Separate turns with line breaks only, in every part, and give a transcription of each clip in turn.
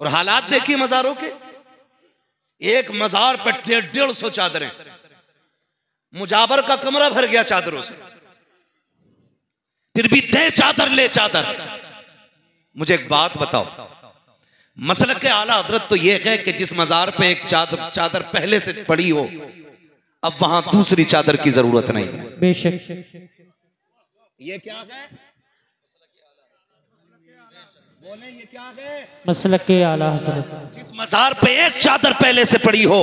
और हालात देखिए मज़ारों के, एक मज़ार पर 150 चादरें, मुजाबर का कमरा भर गया चादरों से, फिर भी दे चादर ले चादर। मुझे एक बात बताओ, मसलक के आला हजरत तो यह है कि जिस मज़ार पे एक चादर पहले से पड़ी हो, अब वहां दूसरी चादर की जरूरत नहीं है।
बेशक
ये क्या है? बोले ये क्या है?
मसलक के आला हजरत।
जिस मज़ार पे एक चादर पहले से पड़ी हो,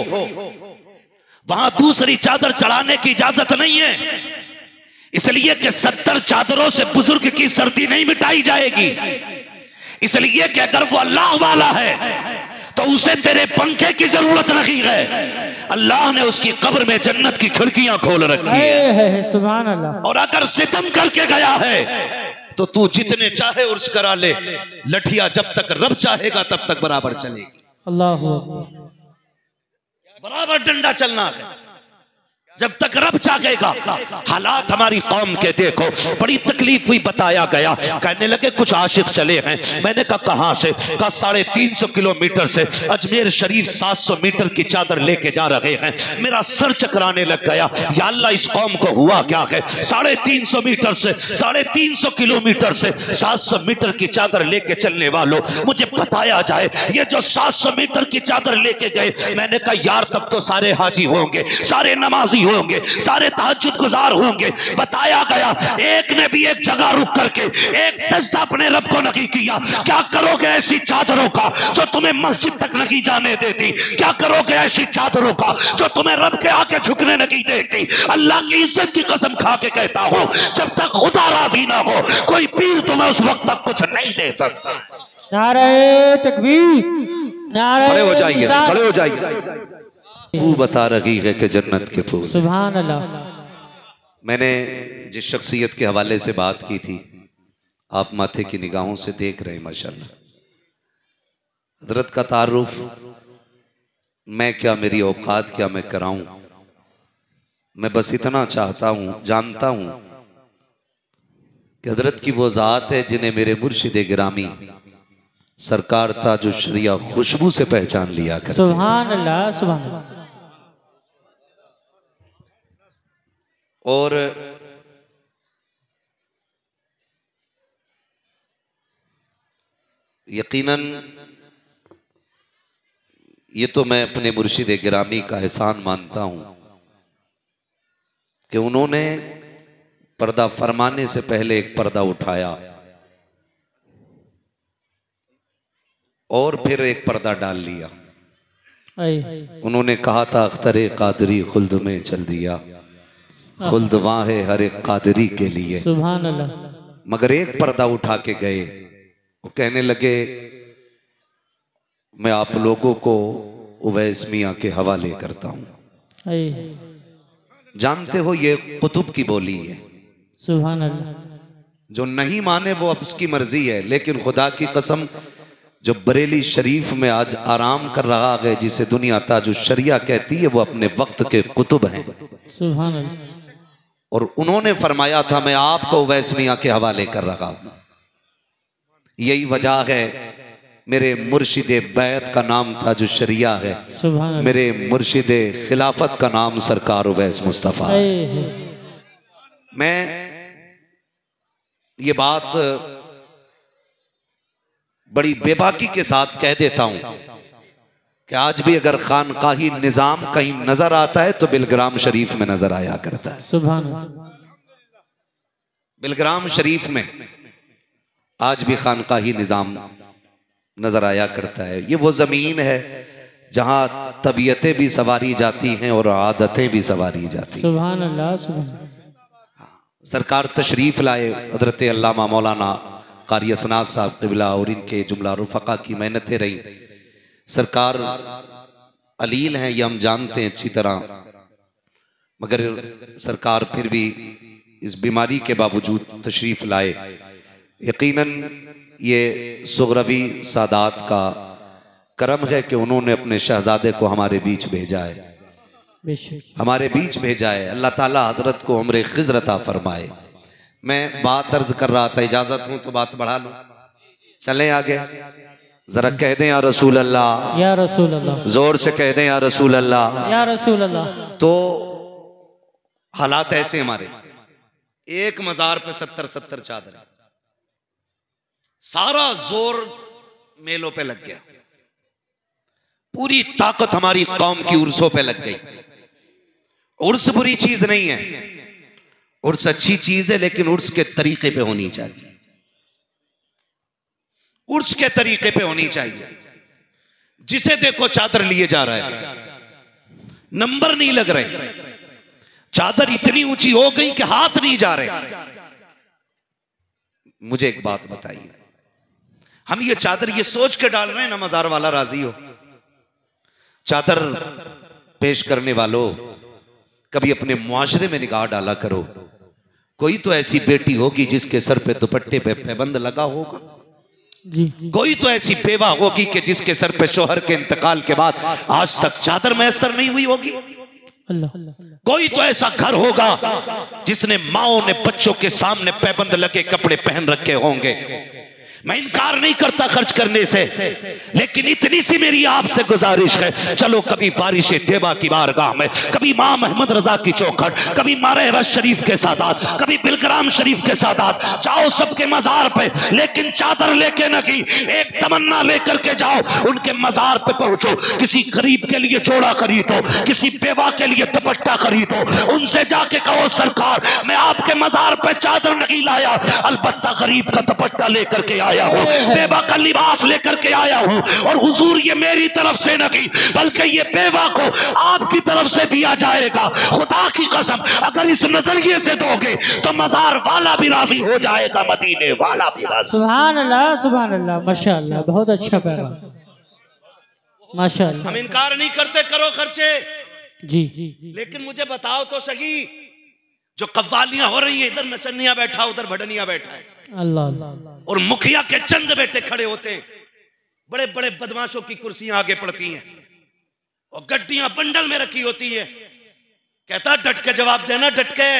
वहां दूसरी चादर चढ़ाने की इजाजत नहीं है, इसलिए कि 70 चादरों से बुजुर्ग की सर्दी नहीं मिटाई जाएगी। इसलिए कि अगर वो अल्लाह वाला है तो उसे तेरे पंखे की जरूरत नहीं है, अल्लाह ने उसकी कब्र में जन्नत की खिड़कियां खोल रखी है।
सुभान अल्लाह।
और अगर सितम करके गया है तो तू जितने चाहे उर्स करा ले, लठिया जब तक रब चाहेगा तब तक बराबर चलेगी।
अल्लाह
बराबर डंडा चलना है जब तक रब चाहेगा। हालात हमारी कौम के देखो, बड़ी तकलीफ हुई, बताया गया, कहने लगे कुछ आशिक चले हैं। मैंने कहा कहां से? कहा 350 किलोमीटर से, अजमेर शरीफ 700 मीटर की चादर लेके जा रहे हैं। मेरा सर चकराने लग गया, या अल्लाह इस कौम को हुआ क्या है? 350 मीटर से, 350 किलोमीटर से 700 मीटर की चादर लेके चलने वालों, मुझे बताया जाए ये जो 700 मीटर की चादर लेके गए। मैंने कहा यार तब तो सारे हाजी होंगे, सारे नमाजी होंगे, सारे तहज्जुद गुजार होंगे। बताया गया एक ने भी एक जगह रुक करके एक सजदा अपने रब को नहीं किया। क्या करोगे ऐसी चादरों का जो तुम्हें मस्जिद तक नहीं जाने देती? क्या करोगे ऐसी चादरों का जो तुम्हें रब के आके झुकने नहीं देती? अल्लाह की इज्जत की कसम खा के कहता हूं, जब तक खुदा राजी ना हो कोई पीर तुम्हें उस वक्त तक कुछ नहीं दे सकता।
नारे तकबीर, नारे
खड़े हो जाइए, खड़े हो जाइए। तू बता रही है कि जन्नत के फूल।
सुभान अल्लाह।
मैंने जिस शख्सियत के हवाले से बात की थी, आप माथे की निगाहों से देख रहे हैं माशाल्लाह। हजरत का तारुफ मैं क्या, मेरी औकात क्या मैं कराऊं। मैं बस इतना चाहता हूं, जानता हूं कि हजरत की वो जात है जिन्हें मेरे मुर्शिद गिरामी सरकार ताजुल शरिया खुशबू से पहचान लिया करते।
सुभान अल्लाह, सुभान अल्लाह।
और यकीनन ये तो मैं अपने मुर्शिद गिरामी का एहसान मानता हूं कि उन्होंने पर्दा फरमाने से पहले एक पर्दा उठाया और फिर एक पर्दा डाल लिया। उन्होंने कहा था अख्तरे कादरी खुल्द में चल दिया, खुल्द वहां है हर एक कादरी के लिए।
सुभान अल्लाह।
मगर एक पर्दा उठा के गए, वो कहने लगे मैं आप लोगों को उवैस मियां के हवाले करता हूं। जानते हो ये कुतुब की बोली है।
सुभान अल्लाह।
जो नहीं माने वो अब उसकी मर्जी है, लेकिन खुदा की कसम जो बरेली शरीफ में आज आराम कर रहा है, जिसे दुनिया ताजुल शरिया कहती है, वो अपने वक्त के कुतुब हैं।
सुभान अल्लाह।
और उन्होंने फरमाया था मैं आपको उवैस मियां के हवाले कर रहा हूं। यही वजह है मेरे मुर्शिद बैत का नाम ताजुल शरिया है, मेरे मुर्शिद खिलाफत का नाम सरकार उवैस मुस्तफा है। मैं ये बात बड़ी बेबाकी के साथ कह देता हूं कि आज भी अगर खानकाही निजाम कहीं नजर आता है तो बिलग्राम शरीफ में नजर आया करता है।
सुभान।
बिलग्राम शरीफ में आज भी खानकाही निजाम नजर आया करता है। ये वो जमीन है जहां तबीयतें भी सवारी जाती हैं और आदतें भी सवारी जाती हैं।
सुभान अल्लाह, सुभान।
सरकार तशरीफ लाए, हजरत अल्लामा मौलाना कारी असनाद साहब क़िबला और इनके जुमला रुफ़क़ा की मेहनतें रही। सरकार अलील हैं, ये हम जानते हैं अच्छी तरह, मगर सरकार फिर भी इस बीमारी के बावजूद तशरीफ लाए। यकीनन ये सुगरवी सादात का करम है कि उन्होंने अपने शहजादे को हमारे बीच भेजा है, हमारे बीच भेजा है। अल्लाह ताला हजरत को उम्र खिज़्र अता फरमाए। मैं बात अर्ज कर रहा था, इजाजत हूं तो बात बढ़ा लूं, चलें आगे। जरा कह दें या रसूल अल्लाह,
या रसूल अल्लाह,
जोर से कह दें या रसूल अल्लाह।
या रसूल अल्लाह।
तो हालात ऐसे हमारे, एक मजार पे 70-70 चादर, सारा जोर मेलों पे लग गया, पूरी ताकत हमारी कौम की उर्सों पे लग गई। उर्स बुरी चीज नहीं है, उर्स अच्छी चीज है, लेकिन उर्स के तरीके पे होनी चाहिए, उर्स के तरीके पे होनी चाहिए। जिसे देखो चादर लिए जा रहा है, नंबर नहीं लग रहे, चादर इतनी ऊंची हो गई कि हाथ नहीं जा रहे। मुझे एक बात बताइए, हम ये चादर ये सोच के डाल रहे हैं ना मजार वाला राजी हो। चादर पेश करने वालों, कभी अपने मुआशरे में निगाह डाला करो, कोई तो ऐसी बेटी होगी जिसके सर पे दुपट्टे पे पैबंद लगा होगा
जी।
कोई तो ऐसी बेवा होगी कि जिसके सर पे शोहर के इंतकाल के बाद आज तक चादर मैसर नहीं हुई होगी।
अल्लाह।
कोई तो ऐसा घर होगा जिसने माओ ने बच्चों के सामने पैबंद लगे कपड़े पहन रखे होंगे। मैं इनकार नहीं करता खर्च करने से, लेकिन इतनी सी मेरी आपसे गुजारिश है, चलो कभी बारिश देवा की बारगाह में, कभी मां मोहम्मद रजा की चौखट, कभी मारे रश शरीफ के सादात, कभी बिलग्राम शरीफ के सादात, जाओ सबके मजार पे, लेकिन चादर लेके न की, एक तमन्ना लेकर के जाओ, उनके मजार पे पहुंचो, किसी गरीब के लिए जोड़ा खरीदो, किसी बेवा के लिए दुपट्टा खरीदो, उनसे जाके कहो सरकार मैं आपके मजार पे चादर नहीं लाया, अलबत्ता गरीब का दुपट्टा लेकर के आया हूं, बेवा का लिबास लेकर के आया हूं, और हुजूर ये मेरी तरफ से नहीं बल्कि ये बेवा को आपकी तरफ से दिया जाएगा। खुदा की कसम अगर इस नजरिए से दोगे तो मजार वाला भी राजी हो जाएगा, मदीने वाला भी राजी।
सुभान अल्लाह, सुभान अल्लाह, माशाअल्लाह, बहुत अच्छा पैगाम, माशाअल्लाह।
हम इनकार नहीं करते, करो खर्चे,
जी।
लेकिन मुझे बताओ तो सही, जो कव्वालियां हो रही है, इधर नचनिया बैठा उधर भडनिया बैठा है,
अल्लाह।
और मुखिया के चंद बेटे खड़े होते हैं, बड़े बड़े बदमाशों की कुर्सियां आगे पड़ती हैं और गड्डियां बंडल में रखी होती है। कहता डट के जवाब देना, डट के,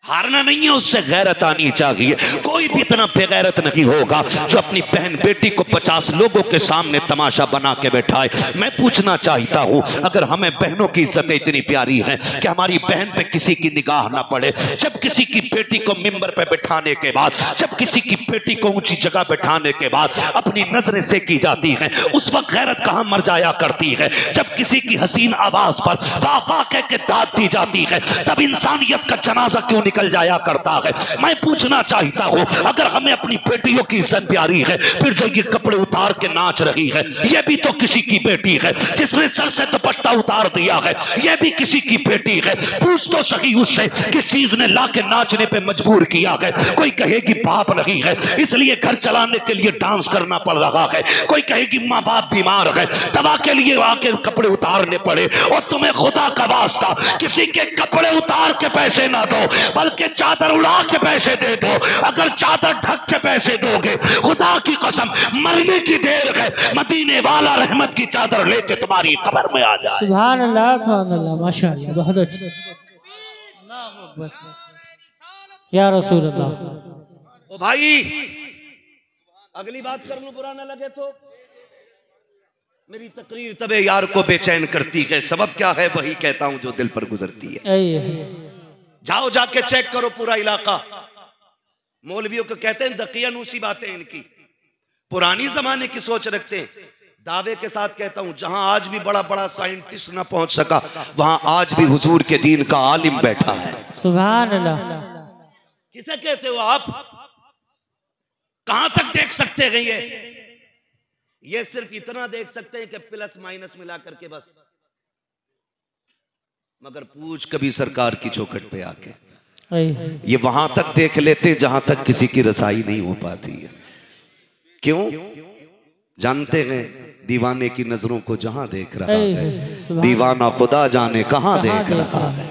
हारना नहीं है, उससे गैरत आनी चाहिए। कोई भी इतना बेगैरत नहीं होगा जो अपनी बहन बेटी को 50 लोगों के सामने तमाशा बना के बैठाए। मैं पूछना चाहता हूं, अगर हमें बहनों की इज्जत इतनी प्यारी है कि हमारी बहन पे किसी की निगाह ना पड़े, जब किसी की बेटी को मिंबर पे बैठाने के बाद, जब किसी की बेटी को ऊंची जगह बैठाने के बाद अपनी नजरें से की जाती है, उस वक्त गैरत कहां मर जाया करती है। जब किसी की हसीन आवाज पर वाह वाह कह के दाद दी जाती है, तब इंसानियत का जनाजा क्यों निकल जाया करता है। मैं पूछना चाहता हूं, अगर हमें अपनी बेटियों की इज्जत प्यारी है, फिर जो ये कपड़े उतार के नाच रही है, ये भी तो किसी की बेटी है। जिसने सर से दुपट्टा उतार दिया है, ये भी किसी की बेटी है। पूछ तो सही उससे किस चीज ने ला के नाचने पे मजबूर किया है। कोई कहेगी बाप नहीं है इसलिए घर चलाने के लिए डांस करना पड़ रहा है, कोई कहेगी माँ बाप बीमार है दवा के लिए आके कपड़े उतारने पड़े। और तुम्हें खुदा का वास्ता किसी के कपड़े उतार के पैसे ना दो, बल्कि चादर उड़ा के पैसे दे दो। अगर चादर ढक के पैसे दोगे, खुदा की कसम मरने की देर है, मदीने वाला रहमत की चादर लेके तुम्हारी कब्र में आ जाए।
सुभान अल्लाह, सुभान अल्लाह, माशाअल्लाह, बहुत अच्छा। या रसूल अल्लाह।
ओ भाई अगली बात कर लूं, बुरा ना लगे तो। मेरी तकरीर तबे यार को बेचैन करती है, सबब क्या है वही कहता हूं जो दिल पर गुजरती है। जाओ जाके चेक करो पूरा इलाका। मौलवियों को कहते हैं दकियानूसी बातें इनकी, पुरानी जमाने की सोच रखते हैं। दावे के साथ कहता हूं, जहां आज भी बड़ा बड़ा साइंटिस्ट ना पहुंच सका, वहां आज भी हुजूर के दीन का आलिम बैठा है।
सुभान अल्लाह।
किसे कहते हो आप? कहां तक देख सकते हैं? ये सिर्फ इतना देख सकते हैं कि प्लस माइनस मिला करके बस, मगर पूछ कभी सरकार की चौखट पे आके, ये वहां तक देख लेते जहां तक किसी की रसाई नहीं हो पाती है। क्यों? जानते हैं दीवाने की नजरों को जहां देख रहा है, दीवाना खुदा जाने कहां देख रहा है,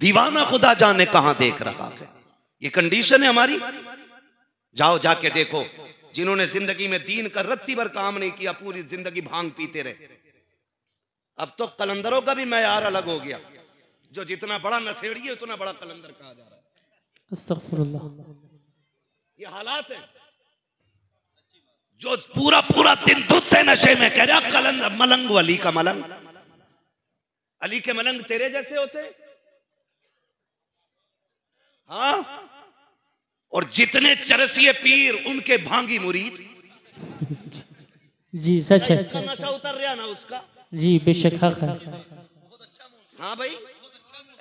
दीवाना खुदा जाने कहां देख रहा है। ये कंडीशन है हमारी। जाओ जाके देखो, जिन्होंने जिंदगी में दीन का रत्ती भर काम नहीं किया, पूरी जिंदगी भांग पीते रहे। अब तो कलंदरों का भी मैयार अलग हो गया, जो जितना बड़ा नशेड़ी है उतना बड़ा कलंदर कहा जा रहा है।
अस्तगफिरुल्लाह।
ये हालात है। जो पूरा पूरा दिन धुते नशे में, कह रहा कलंद मलंग अली का मलंग, अली के मलंग तेरे जैसे होते। हाँ, और जितने चरसिए पीर उनके भांगी मुरीद।
जी सच है।
नशा उतर रहा ना उसका।
जी बेशक हक है।
हाँ भाई,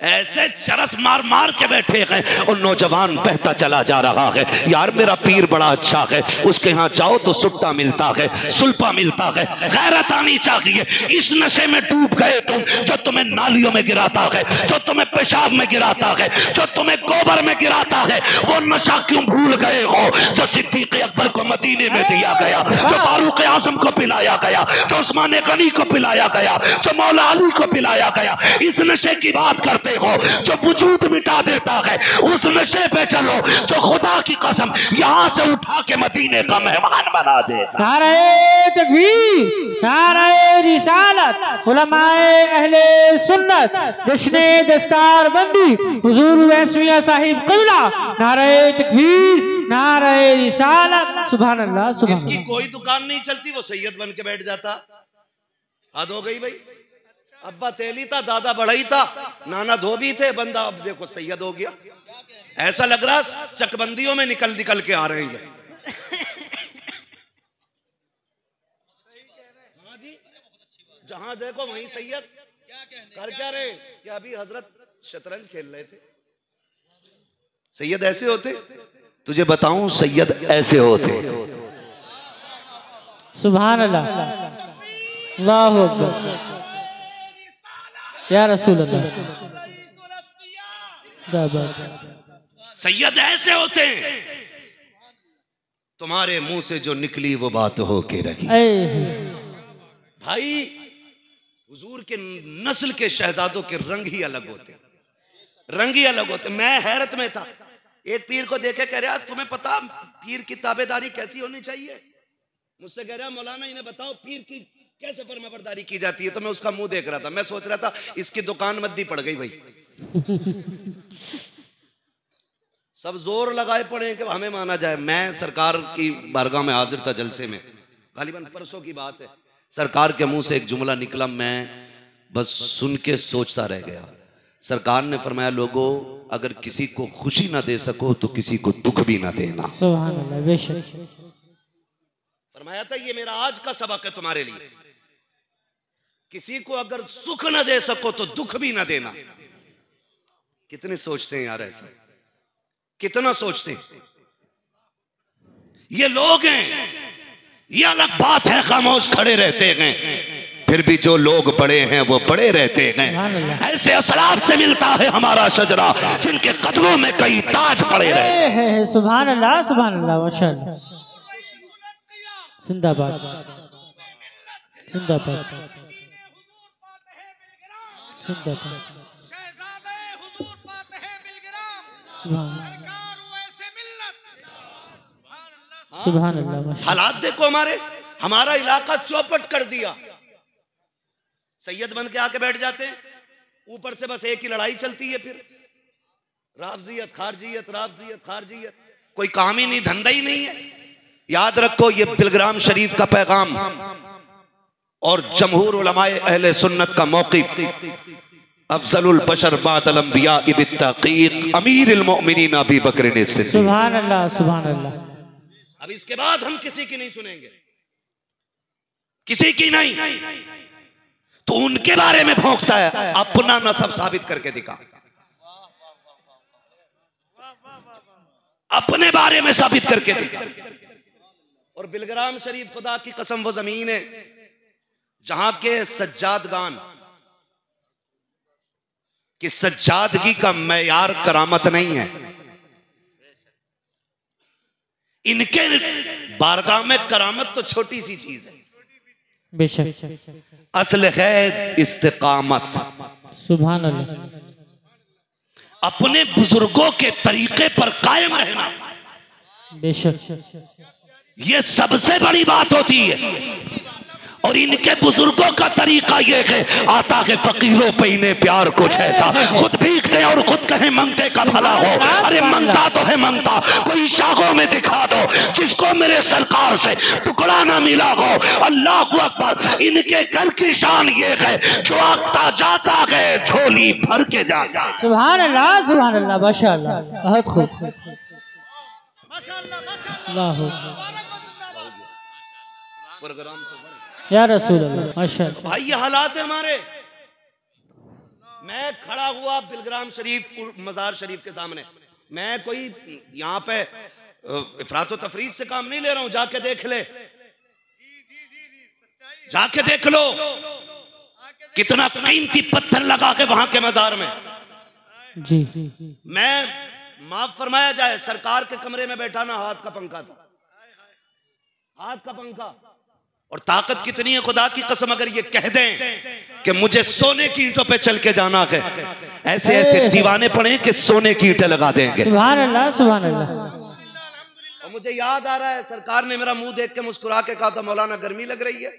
ऐसे चरस मार मार के बैठे हैं और नौजवान बहता चला जा रहा है। यार मेरा पीर बड़ा अच्छा है, उसके यहाँ जाओ तो सुट्टा मिलता है, सुल्पा मिलता है, गैरत आनी चाहिए। इस नशे में डूब गए तुम, जो तुम्हें नालियों में गिराता है, जो तुम्हें पेशाब में गिराता है, जो तुम्हें गोबर में गिराता है। वो नशा क्यों भूल गए हो जो सिद्दीक़ अकबर को मदीने में दिया गया, जो फारूक आज़म को पिलाया गया, जो उस्मान गनी को पिलाया गया, जो मौला अली को पिलाया गया। इस नशे की बात करते हो जो वजूद मिटा देता है, उस नशे पे चलो जो खुदा की कसम यहां से उठा के मदीने का मेहमान बना देता।
नारे तकबीर, नारे रिसालत, उलमाए अहले सुन्नत, जश्ने दस्तार बंदी हुजूर वैसमिया साहिब क़िबला। नारे तकबीर, नारे रिसालत। सुभान अल्लाह, सुभान अल्लाह।
इसकी कोई दुकान नहीं चलती, वो सैयद बन के बैठ जाता। हद हो गई भाई। अब्बा तेली था, दादा बढ़ई था, नाना धोबी थे, बंदा अब देखो सैयद हो गया। ऐसा लग रहा चकबंदियों में निकल निकल के आ रहे हैं। हाँ जी, जहां देखो वहीं सैयद। कर क्या रहे? क्या अभी हजरत शतरंज खेल रहे थे। सैयद ऐसे होते? तुझे बताऊं, सैयद ऐसे होते।
सुभान अल्लाह, अल्लाहु अकबर, या रसूल अल्लाह।
सैयद ऐसे होते हैं, तुम्हारे मुंह से जो निकली वो बात हो के रही। भाई हुजूर के नस्ल के शहजादों के रंग ही अलग होते, रंग ही अलग होते। मैं हैरत में था, एक पीर को देखे कह रहा तुम्हें पता पीर की ताबेदारी कैसी होनी चाहिए? मुझसे कह रहा मौलाना इन्हें बताओ पीर की कैसे फरमाबरदारी की जाती है। तो मैं उसका मुंह देख रहा था, मैं सोच रहा था इसकी दुकान मद्दी पड़ गई भाई। सब जोर लगाए पड़े कि हमें माना जाए। मैं सरकार की बारगाह में हाजिर था जलसे में, गालिबन परसों की बात है। सरकार के मुंह से एक जुमला निकला, मैं बस सुन के सोचता रह गया। सरकार ने फरमाया, लोगों अगर किसी को खुशी ना दे सको तो किसी को दुख भी ना देना।
सुभान अल्लाह, बेशक।
फरमाया था ये मेरा आज का सबक है तुम्हारे लिए, किसी को अगर सुख न दे सको तो दुख भी न देना। कितने सोचते हैं यार ऐसा, कितना सोचते हैं। ये लोग हैं, ये अलग बात है, खामोश खड़े रहते हैं, फिर भी जो लोग बड़े हैं वो बड़े रहते हैं। ऐसे असलाफ से मिलता है हमारा शजरा, जिनके कदमों में कई ताज पड़े रहे।
सुभान अल्लाह, सुभान अल्लाह, माशाअल्लाह। जिंदाबाद, जिंदाबाद, जिंदाबाद। सुभान अल्लाह।
हालात देखो हमारे, हमारा इलाका चौपट कर दिया। सैयद बन के आके बैठ जाते हैं, ऊपर से बस एक ही लड़ाई चलती है, फिर राफजियत खारजियत, राफजियत खारजियत, कोई काम ही नहीं, धंधा ही नहीं है। याद रखो ये बिलग्राम शरीफ का पैगाम और जमहूर उलमाए अहले सुन्नत का मौक़िफ़, अफजलुल बशर बादल अंबिया बित्तक़ीक़ अमीरुल मोमिनीन अबी बकर सिद्दीक़।
सुभान अल्लाह, सुभान अल्लाह।
अब इसके बाद हम किसी की नहीं सुनेंगे, किसी की नहीं। तो उनके बारे में भौंकता है, अपना नसब साबित करके दिखा, अपने बारे में साबित करके दिखा। और बिलग्राम शरीफ खुदा की कसम वो जमीन है जहां के सज्जादगान कि सज्जादगी का मैयार करामत नहीं है। इनके बारगाह में करामत तो छोटी सी चीज है,
बेशक।
असल है इस्तिकामत।
सुभान अल्लाह।
अपने बुजुर्गों के तरीके पर कायम रहना,
बेशक।
ये सबसे बड़ी बात होती है। और इनके बुजुर्गों का तरीका ये है, आता है फकीरों पे इन्हें प्यार कुछ ऐसा, खुद भीखते और खुद कहे मंगते का भला हो। अरे मंगता तो है मंगता, कोई शाखों में दिखा दो जिसको मेरे सरकार से टुकड़ा ना मिला हो। अल्लाह अकबर। इनके घर की शान ये है, जो आता जाता है झोली भर के जाता।
सुभान अल्लाह, सुभान अल्लाह, माशाअल्लाह, बहुत खूब, अल्लाह या रसूल अल्लाह, माशाअल्लाह।
भाई ये हालात है हमारे। मैं खड़ा हुआ बिलग्राम शरीफ मजार शरीफ के सामने, मैं कोई यहाँ पे इफरात व तफरीज से काम नहीं ले रहा हूं, जाके देख ले, जाके देख लो कितना कीमती पत्थर लगा के वहां के मजार में।
जी
मैं माफ फरमाया जाए, सरकार के कमरे में बैठा ना, हाथ का पंखा था, हाथ का पंखा। और ताकत कितनी है खुदा की कसम, अगर ये कह दें कि मुझे सोने की ईंटों पे चल के जाना है, ऐसे ऐसे दीवाने पड़े कि सोने की ईंटें लगा देंगे।
सुभान अल्लाह, सुभान अल्लाह।
और मुझे याद आ रहा है, सरकार ने मेरा मुंह देख के मुस्कुरा के कहा था, मौलाना गर्मी लग रही है।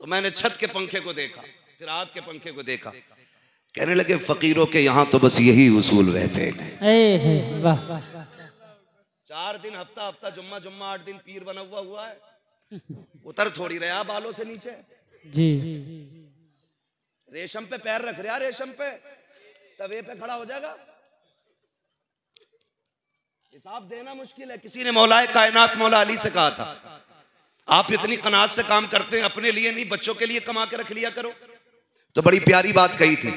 तो मैंने छत के पंखे को देखा, फिर हाथ के पंखे को देखा, कहने लगे फकीरों के यहाँ तो बस यही उसूल रहते हैं।
वाह,
4 दिन हफ्ता हफ्ता जुम्मा जुम्मा 8 दिन पीर बना हुआ है, उतर थोड़ी रहा बालों से नीचे।
जी
रेशम पे पैर रख रहा, रेशम पे तवे पे खड़ा हो जाएगा। हिसाब देना मुश्किल है। किसी ने मौलाए कायनात मौला अली से कहा था, आप इतनी कनात से काम करते हैं, अपने लिए नहीं बच्चों के लिए कमा के रख लिया करो। तो बड़ी प्यारी बात कही थी,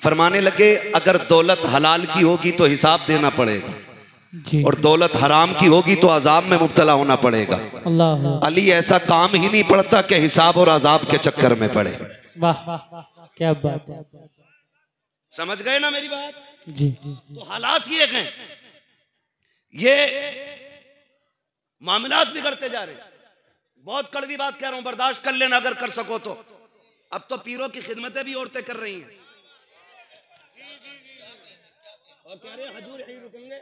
फरमाने लगे अगर दौलत हलाल की होगी तो हिसाब देना पड़ेगा, और दौलत हराम की होगी तो अजाब में मुब्तला होना पड़ेगा।
अल्लाह।
अली ऐसा काम ही नहीं पड़ता कि हिसाब और अजाब के चक्कर में पड़े।
वाह, क्या बात है,
समझ गए ना मेरी बात?
जी।
तो हालात ये हैं, ये मामलात बिगड़ते जा रहे हैं। बहुत कड़वी बात कह रहा हूं, बर्दाश्त कर लेना अगर कर सको तो। अब तो पीरों की खिदमतें भी औरतें कर रही हैं, और कह रहे हैं हजूर यहीं रुकेंगे।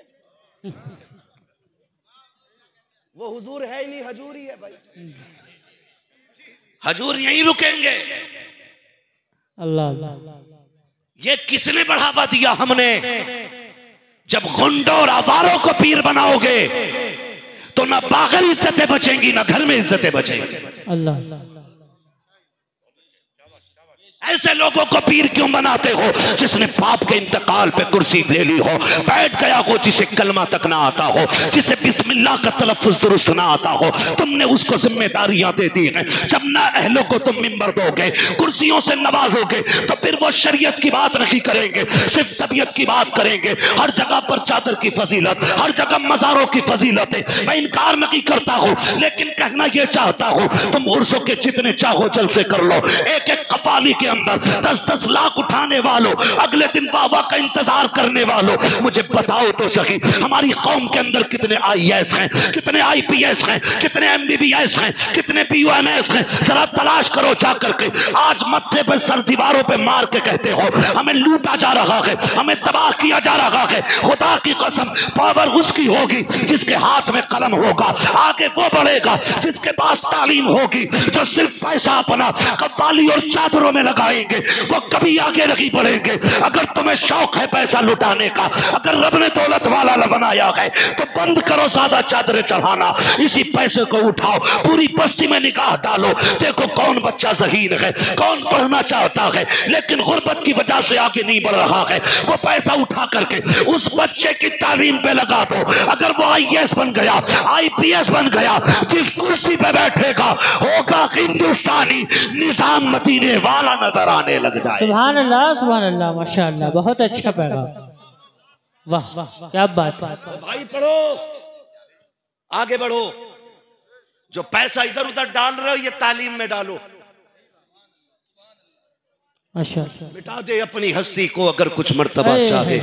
वो हुजूर है ही नहीं, हजूर ही है भाई, हजूर यहीं रुकेंगे।
अल्लाह।
ये किसने बढ़ावा दिया? हमने। जब गुंडों और आवारों को पीर बनाओगे तो ना बाहर इज्जतें बचेंगी ना घर में इज्जतें बचेंगी।
अल्लाह।
ऐसे लोगों को पीर क्यों बनाते हो? जिसने बाप के इंतकाल पे कुर्सी ले ली हो, बैठ गया हो, जिसे कलमा तक ना आता हो, जिसे बिस्मिल्लाह का तलफ्फुज दुरुस्त ना आता हो, तुमने उसको जिम्मेदारियां दे दी हैं। जब ना अहलों को तुम मिंबर दोगे, कुर्सियों से नवाजोगे, तो फिर वो शरीयत की बात नहीं करेंगे, सिर्फ तबीयत की बात करेंगे। हर जगह पर चादर की फजीलत, हर जगह मज़ारों की फजीलत है। मैं इनकार नहीं करता हूँ, लेकिन कहना यह चाहता हूँ, तुम उर्सों के जितने चाहो जलसे कर लो, एक एक कपाली के 10-10 लाख उठाने वालों, अगले दिन बाबा का इंतजार करने वालों, मुझे बताओ तो सही, हमारी कौम के अंदर कितने IAS हैं, कितने IPS हैं, कितने MBBS हैं, कितने PUMS हैं? जरा तलाश करो जाकर के। आज मत्थे पर सर दीवारों पे मार के कहते हो हमें लूटा जा रहा है, हमें तबाह किया जा रहा है। खुदा की कसम, पावर उसकी होगी जिसके हाथ में कलम होगा, आगे वो बढ़ेगा जिसके पास तालीम होगी। जो सिर्फ पैसा अपना कव्वाली और चादरों में लगाएंगे वो कभी आगे नहीं बढ़ेंगे। अगर तुम्हें शौक है पैसा लुटाने का, अगर रब ने दौलत वाला बनाया है, तो बंद करो ज्यादा चादरें चढ़ाना, इसी पैसे को उठाओ, पूरी बस्ती में निगाह डालो, देखो कौन बच्चा ज़हीन है, कौन पढ़ना चाहता है लेकिन गुर्बत की वजह से आगे नहीं बढ़ रहा है। वो पैसा उठा करके उस बच्चे की तालीम पे लगा दो। अगर वो IAS बन गया, IPS बन गया, जिस कुर्सी पे बैठेगा होगा हिंदुस्तानी निजाम मदीने वाला नजर आने लग जाए।
सुभान अल्लाह, सुभान अल्लाह, माशाअल्लाह, बहुत अच्छा पैगाम। वाह वाह, क्या बात है।
तो भाई पढ़ो, आगे बढ़ो। जो पैसा इधर उधर डाल रहे हो ये तालीम में डालो।
माशाअल्लाह।
मिटा दे अपनी हस्ती को अगर कुछ मर्तबा चाहे,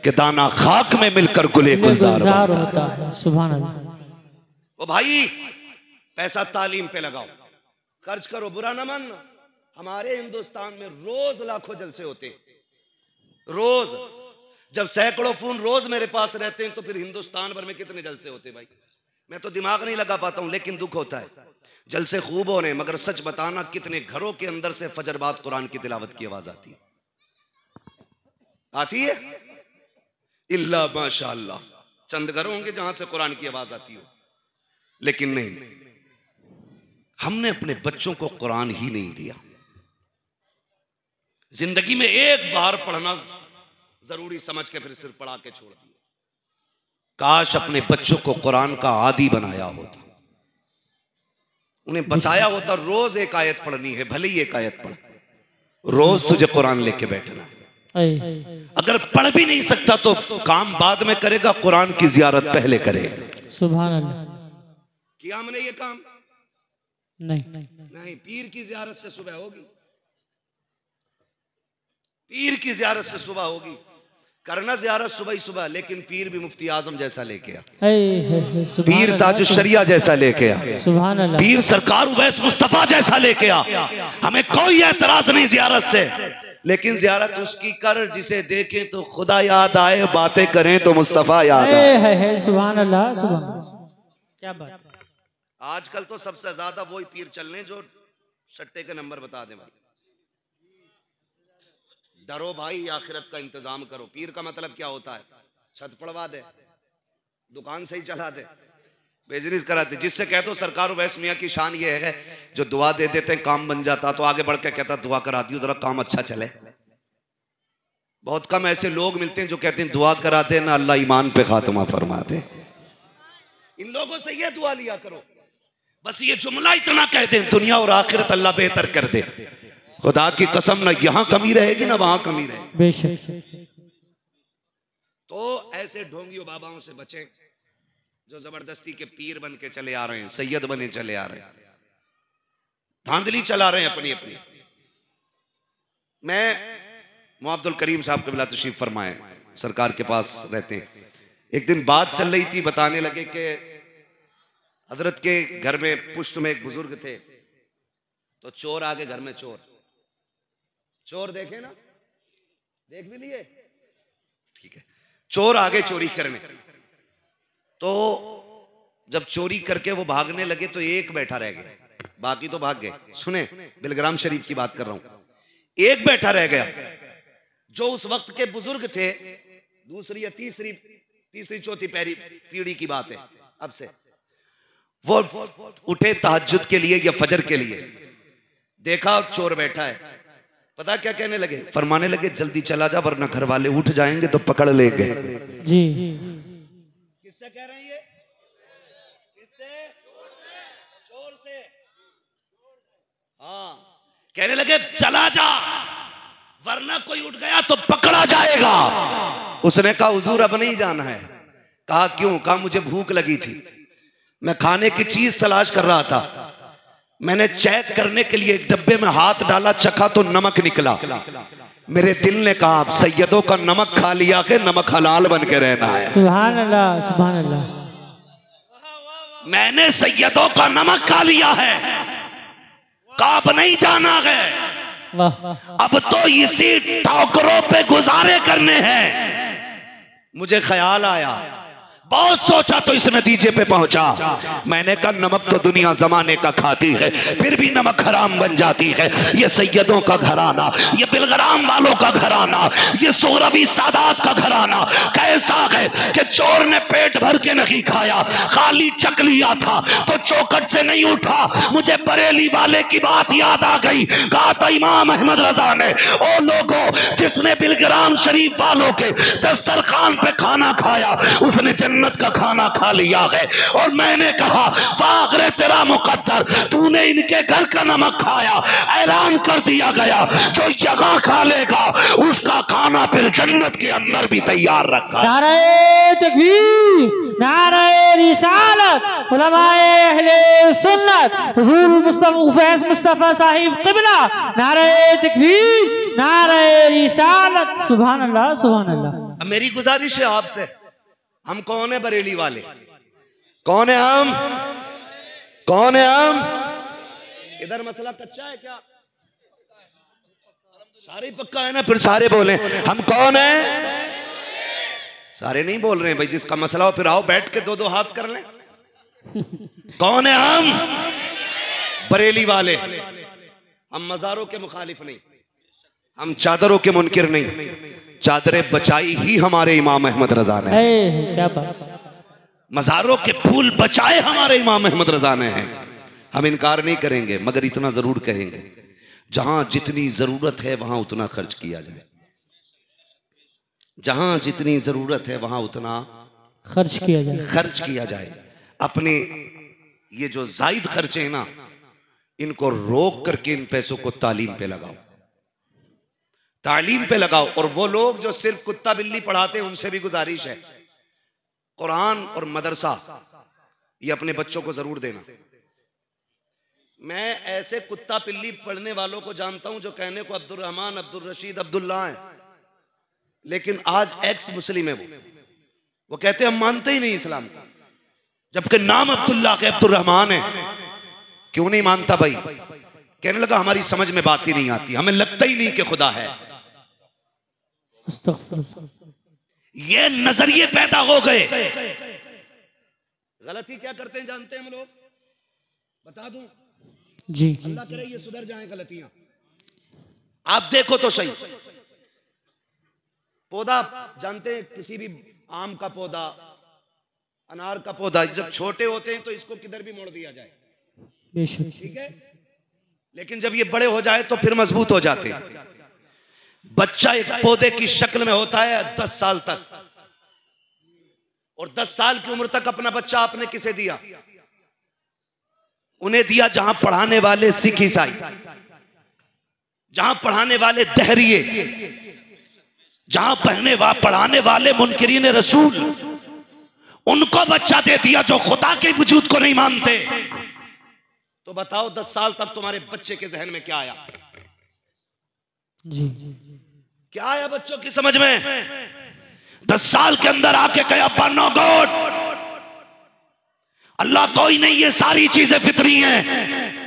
कि दाना खाक में मिलकर गुले गुलजार
होता है। सुभान अल्लाह।
ओ भाई, पैसा तालीम पे लगाओ, खर्च करो, बुरा ना मानना। हमारे हिंदुस्तान में रोज लाखों जलसे होते, रोज। जब सैकड़ों फोन रोज मेरे पास रहते हैं तो फिर हिंदुस्तान भर में कितने जलसे होते भाई, मैं तो दिमाग नहीं लगा पाता हूं। लेकिन दुख होता है, जलसे खूब हो रहे हैं, मगर सच बताना कितने घरों के अंदर से फजर बाद कुरान की तिलावत की आवाज आती है? आती है? इल्ला माशाअल्लाह, चंद घर होंगे जहां से कुरान की आवाज आती हो। लेकिन नहीं, हमने अपने बच्चों को कुरान ही नहीं दिया। जिंदगी में एक बार पढ़ना जरूरी समझ के फिर सिर्फ पढ़ा के छोड़ दिया। काश अपने बच्चों को कुरान का आदी बनाया होता, उन्हें बताया होता रोज एक आयत पढ़नी है, भले ही एक आयत पढ़, रोज तुझे कुरान लेके बैठना। अगर पढ़ भी नहीं सकता तो काम बाद में करेगा, कुरान की जियारत पहले करेगा।
सुभान अल्लाह।
किया हमने ये काम? नहीं। पीर की जियारत से सुबह होगी, पीर की जियारत से सुबह होगी। करना जियारत सुबह ही सुबह, लेकिन पीर भी मुफ्ती आजम जैसा लेके आ, पीर ताजुश शरिया जैसा लेके आ,
सुभान अल्लाह,
पीर सरकार उवैस मुस्तफा जैसा लेके आ। हमें कोई एतराज नहीं जियारत से, लेकिन जियारत उसकी कर जिसे देखें तो खुदा याद आए, बातें करें तो मुस्तफा याद आए।
सुभान अल्लाह, सुभान अल्लाह, क्या बात।
आजकल तो सबसे ज्यादा वही पीर चलने जो सट्टे के नंबर बता दे। डरो भाई, आखिरत का इंतजाम करो। पीर का मतलब क्या होता है? छत पड़वा दे, दुकान सही चला दे, बिजनेस करा दे। जिससे कह दो सरकार उवैस मियां की शान ये है जो दुआ दे देते काम बन जाता, तो आगे बढ़ के कहता दुआ करा दी जरा काम अच्छा चले। बहुत कम ऐसे लोग मिलते हैं जो कहते हैं दुआ करा दे ना अल्लाह ईमान पे खात्मा फरमा दे। इन लोगों से ये दुआ लिया करो, बस ये जुमला इतना कहते हैं दुनिया और आखिरत अल्लाह बेहतर कर दे। खुदा की कसम, ना यहां कमी रहेगी ना वहां कमी रहेगी।
बेशक।
तो ऐसे ढोंगियों बाबाओं से बचें जो जबरदस्ती के पीर बन के चले आ रहे हैं, सैयद बने चले आ रहे हैं, धांधली चला रहे हैं अपनी अपनी। मैं मुअब्दुल करीम साहब कबिला तशरीफ फरमाए, सरकार के पास रहते हैं। एक दिन बात चल रही थी, बताने लगे कि हजरत के घर में पुश्त में एक बुजुर्ग थे, तो चोर आगे घर में चोर देखे ना, देख भी लिए, ठीक है। चोर आगे चोरी करने, तो जब चोरी करके वो भागने लगे तो एक बैठा रह गया, बाकी तो भाग गए। सुने, बिलग्राम शरीफ की बात कर रहा हूं। एक बैठा रह गया जो उस वक्त के बुजुर्ग थे, दूसरी या तीसरी चौथी पीढ़ी की बात है अब से। वो उठे तहज्जुद के लिए या फजर के लिए, देखा चोर बैठा है, पता क्या कहने लगे? फरमाने लगे जल्दी चला जा वरना घर वाले उठ जाएंगे तो पकड़ लेंगे।
जी।
किससे कह रहे हैं ये? किससे? चोर से। हाँ, कहने लगे चला जा वरना कोई उठ गया तो पकड़ा जाएगा। उसने कहा हुजूर अब नहीं जाना है। कहा क्यों? कहा मुझे भूख लगी थी, मैं खाने की चीज तलाश कर रहा था, मैंने चेक करने के लिए एक डब्बे में हाथ डाला, चखा तो नमक निकला। मेरे दिल ने कहा आप सैयदों का नमक खा लिया के नमक हलाल बन के रहना है। सुभान अल्लाह, सुभान अल्लाह। मैंने सैयदों का नमक खा लिया है, काब नहीं जाना है, अब तो इसी ठोकरों पे गुजारे करने हैं। मुझे ख्याल आया, बहुत सोचा तो इस नतीजे पे पहुंचा। मैंने कहा नमक तो दुनिया जमाने का खाती है, फिर भी नमक हराम बन जाती है। ये सैयदों का घराना, ये बिलग्राम वालों का घराना, ये सोहरवी सादात का घराना कैसा है कि चोर ने पेट भर के नहीं खाया, खाली चक लिया था तो चौकट से नहीं उठा। मुझे बरेली वाले की बात याद आ गई। कहा था इमाम अहमद रजा ने, ओ लोगों, जिसने बिलग्राम शरीफ वालों के दस्तरखान पे खाना खाया उसने जन्नत का खाना खा लिया है। और मैंने कहा वागरे तेरा मुकद्दर, तूने इनके घर का नमक खाया। ऐलान कर दिया गया जो यहाँ खा लेगा उसका खाना फिर जन्नत के अंदर भी तैयार रखा।
नारे तकबीर, नारे रिसालत, उलमाए अहले सुन्नत, हुजूर उवैस मुस्तफा साहिब क़िबला, नारे तकबीर, नारे रिसालत। सुभान अल्लाह, सुभान अल्लाह।
मेरी गुजारिश है आपसे, हम कौन है बरेली वाले? कौन है हम? कौन है हम? इधर मसला कच्चा है क्या? सारे पक्का है ना? फिर सारे बोले हम कौन है? सारे नहीं बोल रहे हैं भाई। जिसका मसला हो फिर आओ बैठ के दो हाथ कर लें। कौन है हम? बरेली वाले, हम मज़ारों के मुखालिफ नहीं, हम चादरों के मुनकिर नहीं। चादरें बचाई ही हमारे इमाम अहमद रजा ने,
क्या बात,
मज़ारों के फूल बचाए हमारे इमाम अहमद रजा ने हैं। हम इनकार नहीं करेंगे, मगर इतना जरूर कहेंगे जहां जितनी जरूरत है वहां उतना खर्च किया जाए, जहां जितनी जरूरत है वहां उतना
खर्च
किया जाए। अपने ये जो जायद खर्चे हैं ना, इनको रोक करके इन पैसों को तालीम पे लगाओ, तालीम पे लगाओ। और वो लोग जो सिर्फ कुत्ता बिल्ली पढ़ाते हैं, उनसे भी गुजारिश है, कुरान और मदरसा ये अपने बच्चों को जरूर देना। मैं ऐसे कुत्ता पिल्ली पढ़ने वालों को जानता हूं जो कहने को अब्दुल रहमान, अब्दुल रशीद, अब्दुल्ला है, लेकिन आज एक्स मुस्लिम है। वो कहते हैं हम मानते ही नहीं इस्लाम को, जबकि नाम अब्दुल्ला के अब्दुल रहमान है। क्यों नहीं मानता भाई? कहने लगा हमारी समझ में बात ही नहीं आती, हमें लगता ही नहीं कि खुदा है। ये नजरिए पैदा हो गए। गलती क्या करते हैं जानते हैं हम लोग? बता दूं
जी,
अल्लाह करे ये सुधर जाए गलतियां। आप देखो तो सही, पौधा जानते हैं, किसी भी आम का पौधा, अनार का पौधा, जब छोटे होते हैं तो इसको किधर भी मोड़ दिया जाए, ठीक है, लेकिन जब ये बड़े हो जाए तो फिर मजबूत हो जाते हैं। बच्चा एक पौधे की शक्ल में होता है 10 साल तक, और 10 साल की उम्र तक अपना बच्चा आपने किसे दिया? उन्हें दिया जहां पढ़ाने वाले सिख ईसाई, जहां पढ़ाने वाले दहरिये, जहां पढ़ाने वाले मुनकिरीन रसूल, उनको बच्चा दे दिया जो खुदा के वजूद को नहीं मानते। तो बताओ 10 साल तक तुम्हारे बच्चे के जहन में क्या आया?
जी,
क्या आया बच्चों की समझ में? 10 साल के अंदर आके कहा अब्बा नो गॉड, अल्लाह कोई नहीं, ये सारी चीजें फितरी हैं।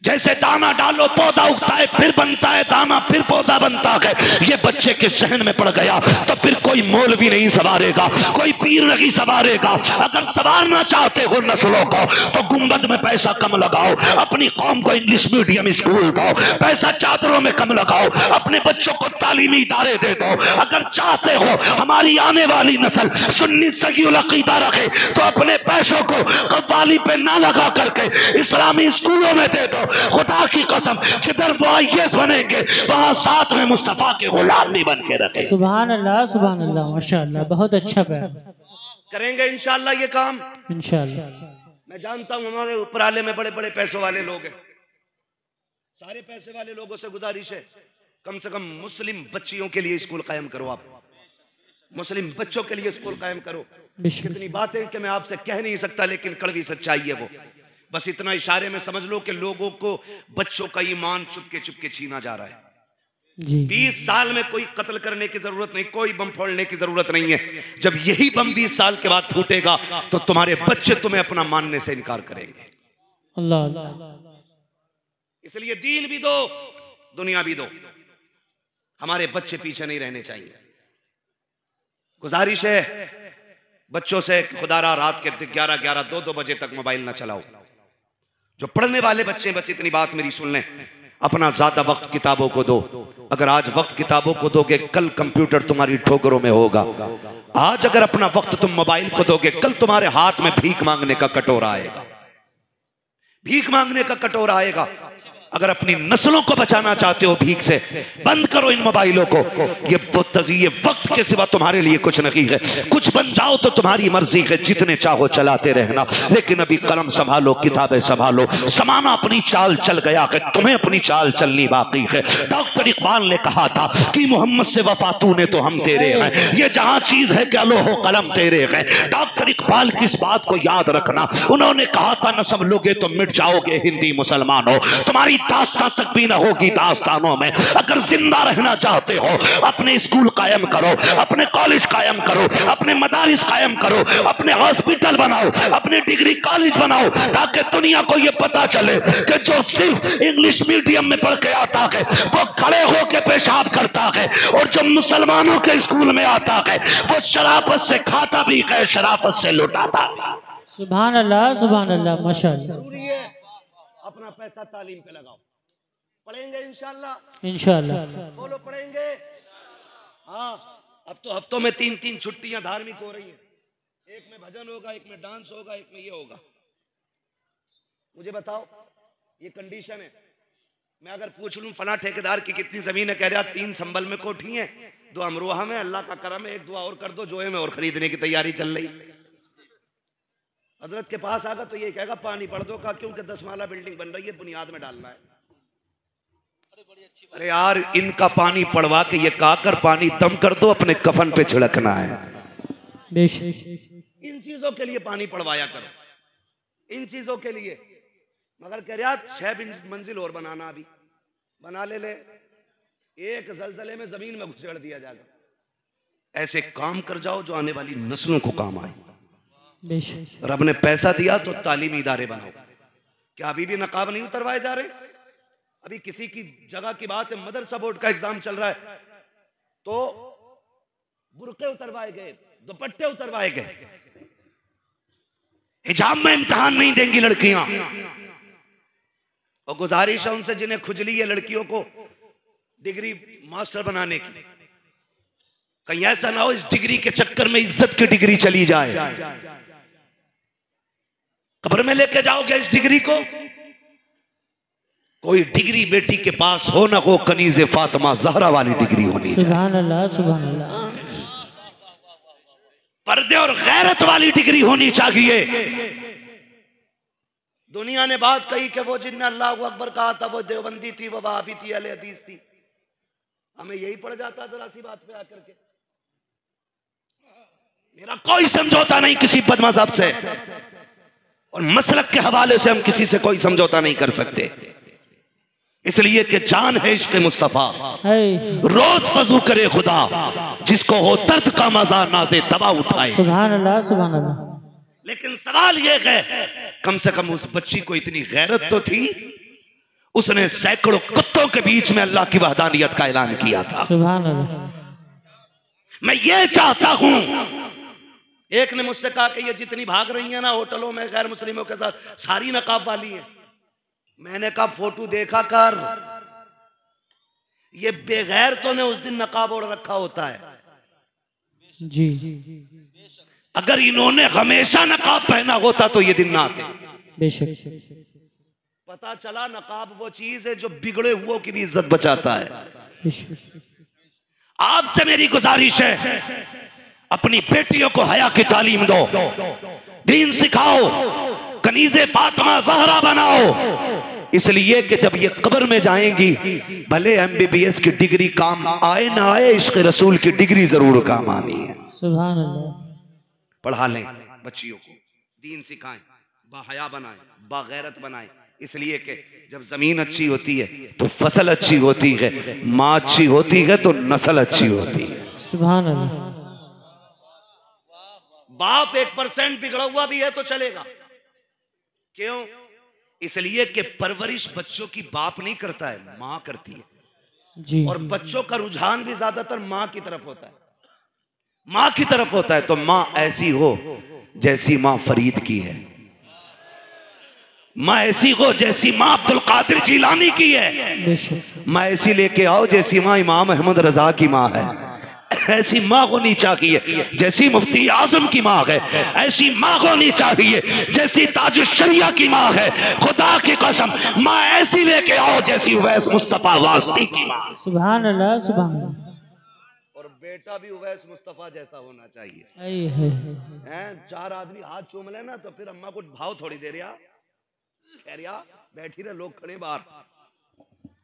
जैसे दाना डालो पौधा उगता है, फिर बनता है दाना, फिर पौधा बनता है। ये बच्चे के सहन में पड़ गया तो फिर कोई मौलवी नहीं संवारेगा, कोई पीर नहीं संवारेगा। अगर संवारना चाहते हो नस्लों को तो गुंबद में पैसा कम लगाओ, अपनी कौम को इंग्लिश मीडियम स्कूल दो, पैसा चादरों में कम लगाओ, अपने बच्चों को तालीमी इदारे दे दो। अगर चाहते हो हमारी आने वाली नस्ल सुन्नी सही अकीदा रखे तो अपने पैसों को कव्वाली पे ना लगा करके इस्लामी स्कूलों में दे दो। खुदा की कसम, जिधर वो आईएएस बनेंगे वहां साथ में मुस्तफा के गुलाम भी बन के रखे।
सुभान अल्लाह, माशाअल्लाह, बहुत अच्छा बयान।
करेंगे इंशाअल्लाह ये काम,
इंशाअल्लाह।
मैं जानता हूं हमारे उपराले में बड़े बड़े पैसों वाले लोग हैं, सारे पैसे वाले लोगों से गुजारिश है कम से कम मुस्लिम बच्चियों के लिए स्कूल कायम करो। आप मुस्लिम बच्चों के लिए स्कूल कायम करो। कितनी बातें कि मैं आपसे कह नहीं सकता, लेकिन कड़वी सच्चाई है वो। बस इतना इशारे में समझ लो कि लोगों को बच्चों का ईमान चुपके चुपके छीना जा रहा है।
जी,
20 साल में कोई कत्ल करने की जरूरत नहीं, कोई बम फोड़ने की जरूरत नहीं है। जब यही बम 20 साल के बाद फूटेगा तो तुम्हारे बच्चे तुम्हें अपना मानने से इनकार करेंगे।
अल्लाह अल्लाह।
इसलिए दीन भी दो, दुनिया भी दो, हमारे बच्चे पीछे नहीं रहने चाहिए। गुजारिश है बच्चों से, खुदारा रात के 11-11, 2-2 बजे तक मोबाइल ना चलाओ। जो पढ़ने वाले बच्चे, बस इतनी बात मेरी सुन लें, अपना ज्यादा वक्त किताबों को दो। अगर आज वक्त किताबों को दोगे, कल कंप्यूटर तुम्हारी ठोकरों में होगा। आज अगर अपना वक्त तुम मोबाइल को दोगे, कल तुम्हारे हाथ में भीख मांगने का कटोरा आएगा, भीख मांगने का कटोरा आएगा। अगर अपनी नस्लों को बचाना चाहते हो भीख से, बंद करो इन मोबाइलों को। ये वक्त के सिवा तुम्हारे लिए कुछ नहीं है। कुछ बन जाओ तो तुम्हारी मर्जी है, जितने चाहो चलाते रहना, लेकिन अभी कलम संभालो, किताबें संभालो। समाना अपनी चाल चल गया है, तुम्हें अपनी चाल चलनी बाकी है। डॉक्टर इकबाल ने कहा था कि मोहम्मद से वफा तूने तो हम तेरे हैं, ये जहां चीज है क्या लो हो कलम तेरे है। डॉक्टर इकबाल की इस बात को याद रखना। उन्होंने कहा था न सब लोगे तो मिट जाओगे हिंदी मुसलमानों, तुम्हारी दास्तां तक भी ना होगी दास्तानों में। अगर जिंदा रहना चाहते हो अपने स्कूल कायम करो, अपने कॉलेज कायम करो, अपने मदारिस कायम करो, अपने हॉस्पिटल बनाओ, अपने डिग्री कॉलेज बनाओ, ताकि दुनिया को यह पता चले कि जो सिर्फ इंग्लिश मीडियम में पढ़ के आता है वो खड़े होकर पेशाब करता है, और जो मुसलमानों के स्कूल में आता है वो शराफत से खाता भी है, शराफत से लुटाता है।
सुभान अल्लाह, माशाअल्लाह।
अपना पैसा तालीम पे लगाओ। पढ़ेंगे इंशाल्लाह?
इंशाल्लाह।
बोलो पढ़ेंगे? हाँ, अब तो हफ्तों में 3-3 छुट्टियां धार्मिक हो रही हैं। एक में भजन होगा, एक में डांस होगा, एक में ये होगा। मुझे बताओ, ये कंडीशन है। मैं अगर पूछ लूं फला ठेकेदार की कितनी जमीन है, कह रहा 3 संभल में कोठी है, 2 अमरोहा में, अल्लाह का करम है, 1 दुआ और कर दो, जोए में और खरीदने की तैयारी चल रही। हजरत के पास आगा तो ये कहेगा पानी पड़ दो का, क्योंकि 10 माला बिल्डिंग बन रही है, बुनियाद में डालना है। अरे यार, इनका पानी पड़वा के ये काकर पानी दम कर दो, अपने कफन पे छिड़कना है। इन चीजों के लिए पानी पड़वाया करो, इन चीजों के लिए। मगर कह रहा 6 मंजिल और बनाना, अभी बना ले, एक जलजले में जमीन में घुसेड़ दिया जाएगा। ऐसे काम कर जाओ जो आने वाली नस्लों को काम आए। रब ने पैसा दिया तो तालीमी इदारे बनाओ। क्या अभी भी नकाब नहीं उतरवाए जा रहे? अभी किसी की जगह की बात है, मदरसा बोर्ड का एग्जाम चल रहा है तो बुर्के उतरवाए गए, दुपट्टे उतरवाए गए। हिजाब में इम्तिहान नहीं देंगी लड़कियां। और गुजारिश है उनसे जिन्हें खुजली है लड़कियों को डिग्री मास्टर बनाने की, कहीं ऐसा ना हो इस डिग्री के चक्कर में इज्जत की डिग्री चली जाए। कब्र में लेके जाओगे इस डिग्री को। कोई डिग्री बेटी के पास हो ना हो, कनीज़े फातिमा ज़हरा वाली डिग्री होनी चाहिए।
सुभान अल्लाह, सुभान अल्लाह।
पर्दे और गैरत वाली डिग्री होनी चाहिए। दुनिया ने बात कही कि वो जिन्ने अल्लाह अकबर कहा था वो देवबंदी थी, वो वहाबी थी, अहले हदीस थी। हमें यही पड़ जाता जरा सी बात पे आकर के। मेरा कोई समझौता नहीं किसी बदमज़हब से, और मसलक के हवाले से हम किसी से कोई समझौता नहीं कर सकते, इसलिए कि जान है इश्क मुस्तफा। रोज फजू करे खुदा, जिसको हो दर्द का मजा नाज़े दवा उठाए।
सुभान अल्लाह, सुभान अल्लाह।
लेकिन सवाल ये है, कम से कम उस बच्ची को इतनी गैरत तो थी, उसने सैकड़ों कुत्तों के बीच में अल्लाह की वहदानियत का ऐलान किया था।
सुभान अल्लाह।
मैं ये चाहता हूं, एक ने मुझसे कहा कि ये जितनी भाग रही है ना होटलों में गैर मुस्लिमों के साथ, सारी नकाब वाली है। मैंने कहा फोटो देखा कर, ये बेगैर तो ने उस दिन नकाब ओढ़ रखा होता है।
जी।
अगर इन्होंने हमेशा नकाब पहना होता तो ये दिन ना आते।
बेशक।
पता चला नकाब वो चीज है जो बिगड़े हुओं की भी इज्जत बचाता है। आपसे मेरी गुजारिश है, अपनी बेटियों को हया की तालीम दो, दीन सिखाओ, कनीज़े फातिमा ज़हरा बनाओ। इसलिए कि जब ये कब्र में जाएंगी, भले MBBS की डिग्री काम आए ना आए, इश्क रसूल की डिग्री जरूर काम आनी है।
सुभान अल्लाह।
पढ़ा लें बच्चियों को, दीन सिखाएं, बाहया बनाएं, बागैरत बनाएं। इसलिए कि जब जमीन अच्छी होती है तो फसल अच्छी होती है, माँ अच्छी होती है तो नस्ल अच्छी होती है।
सुभान अल्लाह।
बाप 1% बिगड़ा हुआ भी है तो चलेगा। क्यों? इसलिए कि परवरिश बच्चों की बाप नहीं करता है, माँ करती है।
जी।
और बच्चों का रुझान भी ज्यादातर माँ की तरफ होता है, माँ की तरफ होता है। तो माँ ऐसी हो जैसी माँ फरीद की है, माँ ऐसी हो जैसी माँ अब्दुल कादिर जिलानी की है, माँ ऐसी लेके आओ जैसी माँ इमाम अहमद रजा की माँ है। ऐसी माँ होनी चाहिए जैसी मुफ्ती आजम की माँ है, ऐसी माँ होनी चाहिए जैसी ताजुल शरिया की माँ है। खुदा की कसम, माँ ऐसी लेके आओ जैसी उवैस मुस्तफा वास्ती की माँ।
सुभान अल्लाह, सुभान अल्लाह।
और बेटा भी उवैस मुस्तफा जैसा होना चाहिए। हैं 4 आदमी हाथ चूम लेना तो फिर अम्मा को भाव थोड़ी दे रहा, कह रहा बैठी रहे, लोग खड़े बाहर,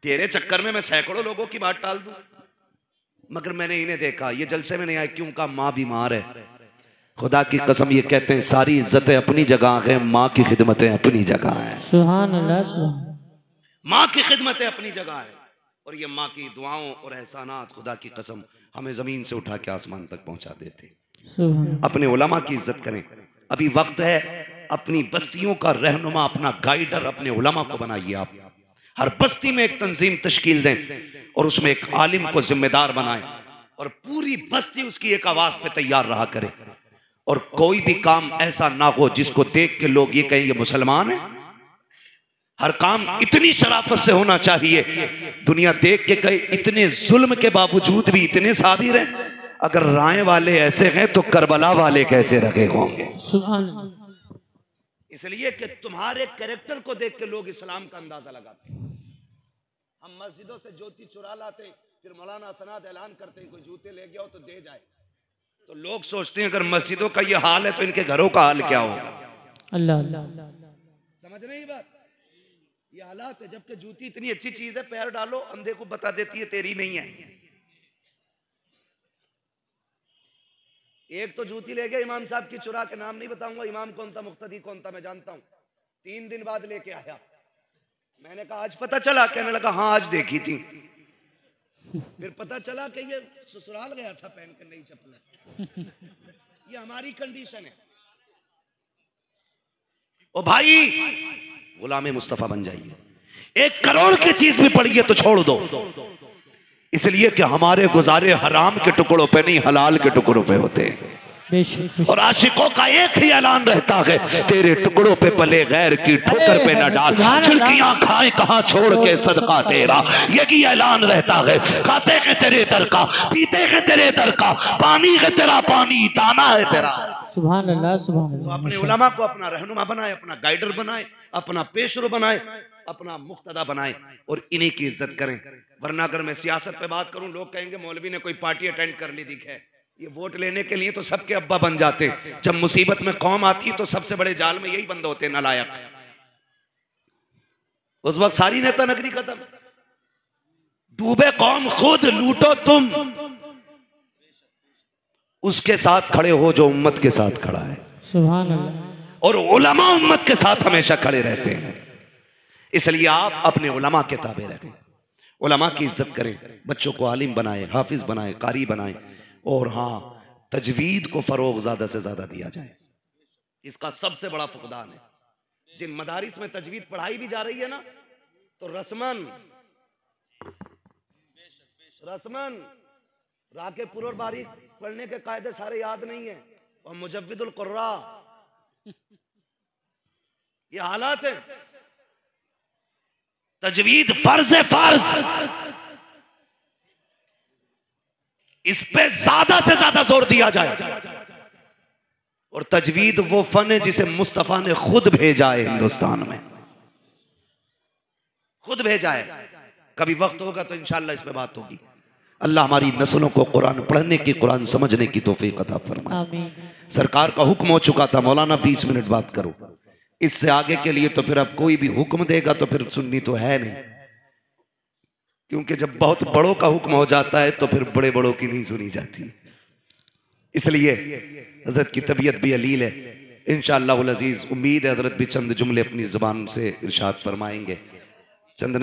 तेरे चक्कर में मैं सैकड़ों लोगों की बात टाल दूं। मगर मैंने इन्हें देखा, ये जलसे में नहीं आए क्यों? का माँ बीमार है। खुदा की कसम ये कहते हैं सारी इज्जतें अपनी जगह है, माँ की खिदमतें अपनी जगह है।
सुभान अल्लाह, सुभान।
माँ की खिदमतें अपनी जगह है, और ये माँ की दुआओं और एहसानात खुदा की कसम हमें जमीन से उठा के आसमान तक पहुंचा देते। अपने उलमा की इज्जत करें। अभी वक्त है, अपनी बस्तियों का रहनुमा, अपना गाइडर अपने उलमा को बनाइए। आप हर बस्ती में एक तंजीम तश्कील दें और उसमें एक आलिम को जिम्मेदार बनाएं, और पूरी बस्ती उसकी एक आवाज पे तैयार रहा करे। और कोई भी काम ऐसा ना हो जिसको देख के लोग ये कहें ये मुसलमान है। हर काम इतनी शराफत से होना चाहिए। दुनिया देख के कहे इतने जुल्म के बावजूद भी इतने साबिर हैं। अगर राय वाले ऐसे हैं तो करबला वाले कैसे रखे होंगे। इसलिए कि तुम्हारे कैरेक्टर को देख के लोग इस्लाम का अंदाजा लगाते हैं। हम मस्जिदों से ज्योति चुरा लाते हैं, फिर मौलाना सनाद ऐलान करते हैं कोई जूते ले गया हो तो दे जाए। तो लोग सोचते हैं अगर मस्जिदों का ये हाल है तो इनके घरों का हाल क्या होगा।
अल्लाह अल्लाह,
समझ रहे हैं बात, ये हालात है। जबकि जूती इतनी अच्छी चीज है, पैर डालो अंधे को बता देती है तेरी नहीं है। एक तो जूती ले गया इमाम साहब की चुरा के, नाम नहीं बताऊंगा इमाम कौन था मुक्तदी कौन था, मैं जानता हूं। 3 दिन बाद लेके आया, मैंने कहा आज पता चला, कहने लगा हाँ आज देखी थी। फिर पता चला कि ये ससुराल गया था पहन कर नई चप्पल। ये हमारी कंडीशन है। ओ भाई गुलाम मुस्तफा बन जाइए। 1 करोड़ की चीज भी पड़ी है तो छोड़ दो, इसलिए कि हमारे गुजारे हराम के टुकड़ों पे नहीं हलाल के टुकड़ों पे होते हैं। और आशिकों का एक ही ऐलान रहता है, तेरे टुकड़ों पे पले गैर की ठोकर पे न डाल, झुलकियां खाए कहां छोड़ के सदका तेरा, यही ऐलान रहता है। खाते हैं तेरे दर का, पीते हैं तेरे दर का, पानी है तेरा पानी, दाना है तेरा।
सुभान अल्लाह सुभान अल्लाह।
तो अपने उलमा को अपना रहनुमा बनाए, अपना गाइडर बनाए, अपना पेशरो बनाए, अपना मुक्तदा बनाए और इन्हीं की इज्जत करें। वरना अगर मैं सियासत पे बात करूं लोग कहेंगे मौलवी ने कोई पार्टी अटेंड कर ली दिखे। ये वोट लेने के लिए तो सबके अब्बा बन जाते, जब मुसीबत में कौम आती तो सबसे बड़े जाल में यही बंद होते नालायक। उस वक्त सारी नेता नगरी खत्म, डूबे कौम खुद, लूटो तुम, उसके साथ खड़े हो जो उम्मत के साथ खड़ा है।
सुभान अल्लाह।
और उलमा उम्मत के साथ हमेशा खड़े रहते हैं। इसलिए आप अपने उलमा के ताबे रहें, उलमा की इज्जत करें, बच्चों को आलिम बनाए, हाफिज बनाए, कारी बनाए। और हाँ, तजवीद को फरोग ज्यादा से ज्यादा दिया जाए। इसका सबसे बड़ा फुकदान है। जिन मदारिस में तजवीद पढ़ाई भी जा रही है ना, तो रस्मन राके पुर बारीक पढ़ने के कायदे सारे याद नहीं है, और मुजव्विदुल कुर्रा, ये हालात है। तजवीद फर्ज है, फर्ज, इस पे ज्यादा से ज्यादा जोर दिया जाए। और तजवीद वो फन है जिसे मुस्तफा ने खुद भेजा है हिंदुस्तान में, खुद भेजा है। कभी वक्त होगा तो इंशाअल्लाह इस पे बात होगी। अल्लाह हमारी नस्लों को कुरान पढ़ने की, कुरान समझने की तौफीक अता फरमाए। आमीन। सरकार का हुक्म हो चुका था, मौलाना 20 मिनट बात करो, इससे आगे के लिए तो फिर अब कोई भी हुक्म देगा तो फिर सुननी तो है नहीं, क्योंकि जब बहुत बड़ों का हुक्म हो जाता है तो फिर बड़े बड़ों की नहीं सुनी जाती। इसलिए हजरत की तबीयत भी अलील है। इंशाअल्लाह अज़ीज़ उम्मीद है हजरत भी चंद जुमले अपनी जुबान से इरशाद फरमाएंगे। चंद